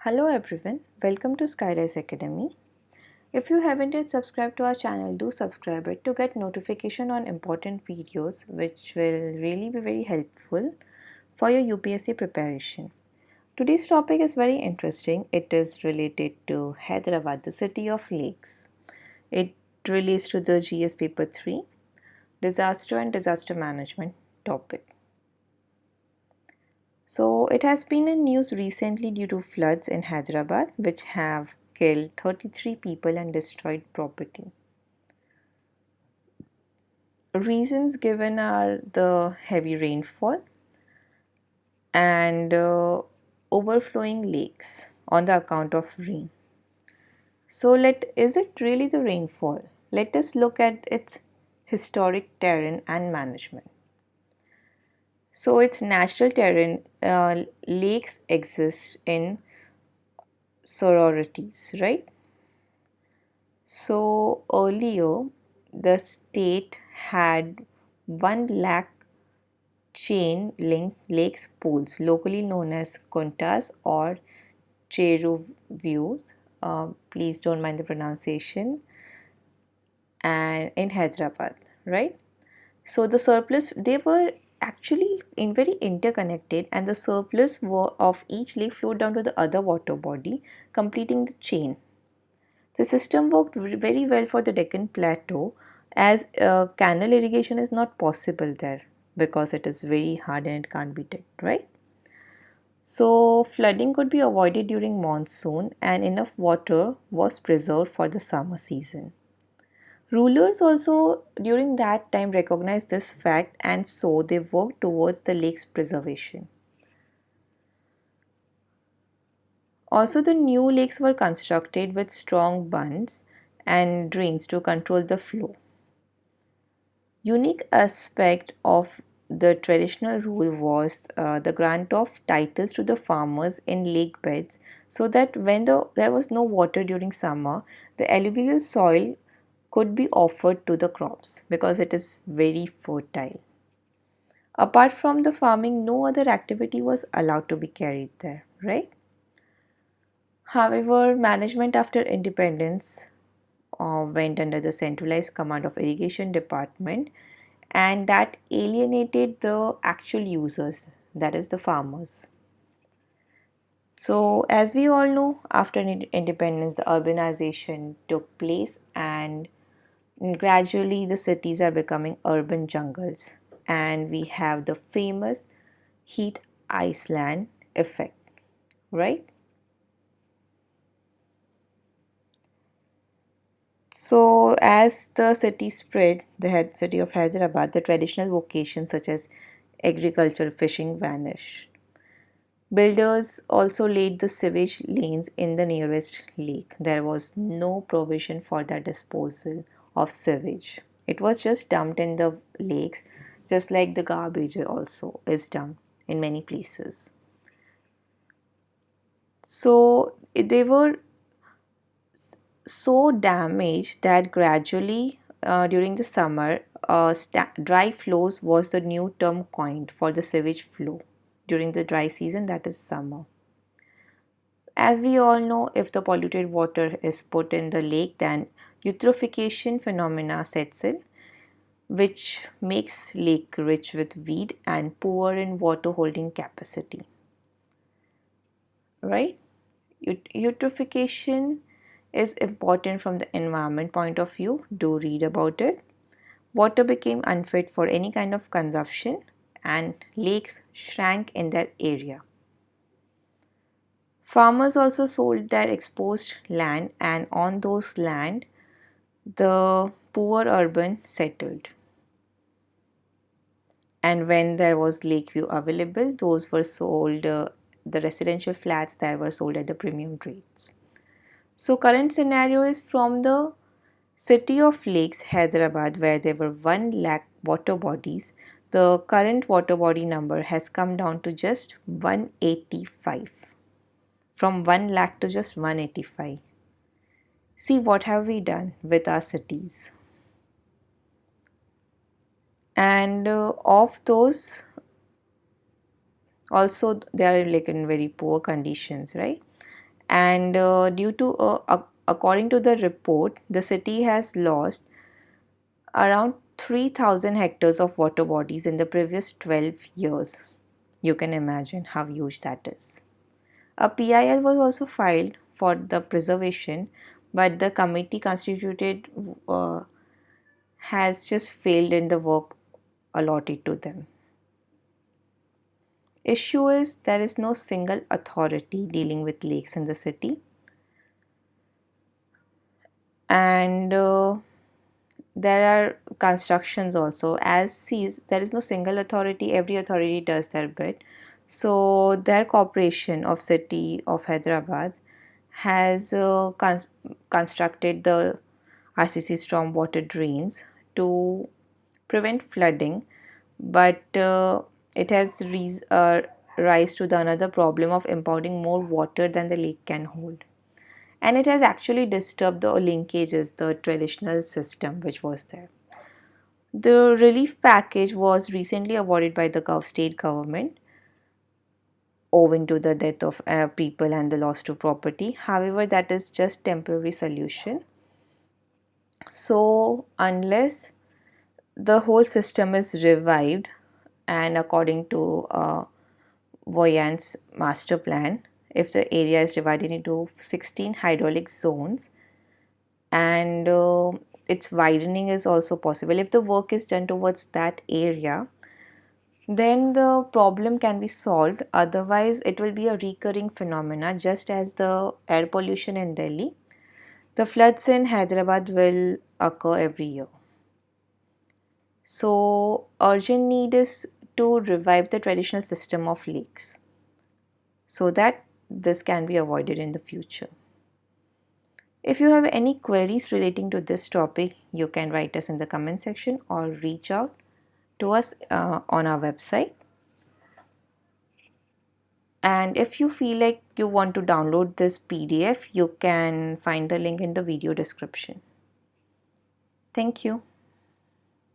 Hello everyone, welcome to Skyrise Academy. If you haven't yet subscribed to our channel, do subscribe it to get notification on important videos which will really be very helpful for your UPSC preparation. Today's topic is very interesting. It is related to Hyderabad, the city of lakes. It relates to the GS paper 3, disaster and disaster management topic. So it has been in news recently due to floods in Hyderabad which have killed 33 people and destroyed property. Reasons given are the heavy rainfall and overflowing lakes on the account of rain. So is it really the rainfall? Let us look at its historic terrain and management. So its natural terrain, lakes exist in sororities, right? So earlier, the state had 1 lakh chain link lakes pools, locally known as kuntas or cheruvyus. Please don't mind the pronunciation. And in Hyderabad, right? So the surplus, they were actually very interconnected, and the surplus of each lake flowed down to the other water body, completing the chain. The system worked very well for the Deccan Plateau as canal irrigation is not possible there because it is very hard and it can't be digged, right? So flooding could be avoided during monsoon and enough water was preserved for the summer season. Rulers also during that time recognized this fact and so they worked towards the lake's preservation. Also, the new lakes were constructed with strong bunds and drains to control the flow. Unique aspect of the traditional rule was the grant of titles to the farmers in lake beds so that when there was no water during summer, the alluvial soil could be offered to the crops because it is very fertile. Apart from the farming, no other activity was allowed to be carried there, right? However, management after independence went under the centralized command of irrigation department and that alienated the actual users, that is the farmers. So as we all know, after independence the urbanization took place and gradually the cities are becoming urban jungles and we have the famous heat island effect, right? So, as the city spread, the city of Hyderabad, the traditional vocations such as agriculture, fishing vanished. Builders also laid the sewage lanes in the nearest lake. There was no provision for the disposal of sewage. It was just dumped in the lakes, just like the garbage also is dumped in many places. So, they were so damaged that gradually during the summer dry flows was the new term coined for the sewage flow during the dry season, that is summer. As we all know, if the polluted water is put in the lake, then eutrophication phenomena sets in, which makes lake rich with weed and poor in water holding capacity, right? Eutrophication is important from the environment point of view. Do read about it. Water became unfit for any kind of consumption and lakes shrank in their area. Farmers also sold their exposed land and on those land the poor urban settled. And when there was lake view available, those were sold, the residential flats that were sold at the premium rates. So current scenario is from the city of lakes, Hyderabad, where there were 1 lakh water bodies. The current water body number has come down to just 185. From 1 lakh to just 185. See what have we done with our cities. And of those, also they are like in very poor conditions, right? and according to the report, the city has lost around 3,000 hectares of water bodies in the previous 12 years. You can imagine how huge that is. A PIL was also filed for the preservation, but the committee constituted has just failed in the work allotted to them. Issue is there is no single authority dealing with lakes in the city, and there are constructions also. As sees, there is no single authority, every authority does their bit. So their corporation of city of Hyderabad has constructed the RCC stormwater drains to prevent flooding, but it has rise to the another problem of impounding more water than the lake can hold, and it has actually disturbed the linkages, the traditional system which was there. The relief package was recently awarded by the state government owing to the death of people and the loss to property. However, that is just temporary solution. So unless the whole system is revived, and according to Voyan's master plan, if the area is divided into 16 hydraulic zones, and its widening is also possible, if the work is done towards that area, then the problem can be solved. Otherwise, it will be a recurring phenomena, just as the air pollution in Delhi. The floods in Hyderabad will occur every year. So, urgent need is to revive the traditional system of lakes so that this can be avoided in the future. If you have any queries relating to this topic, you can write us in the comment section or reach out to us on our website. And if you feel like you want to download this PDF, you can find the link in the video description. Thank you.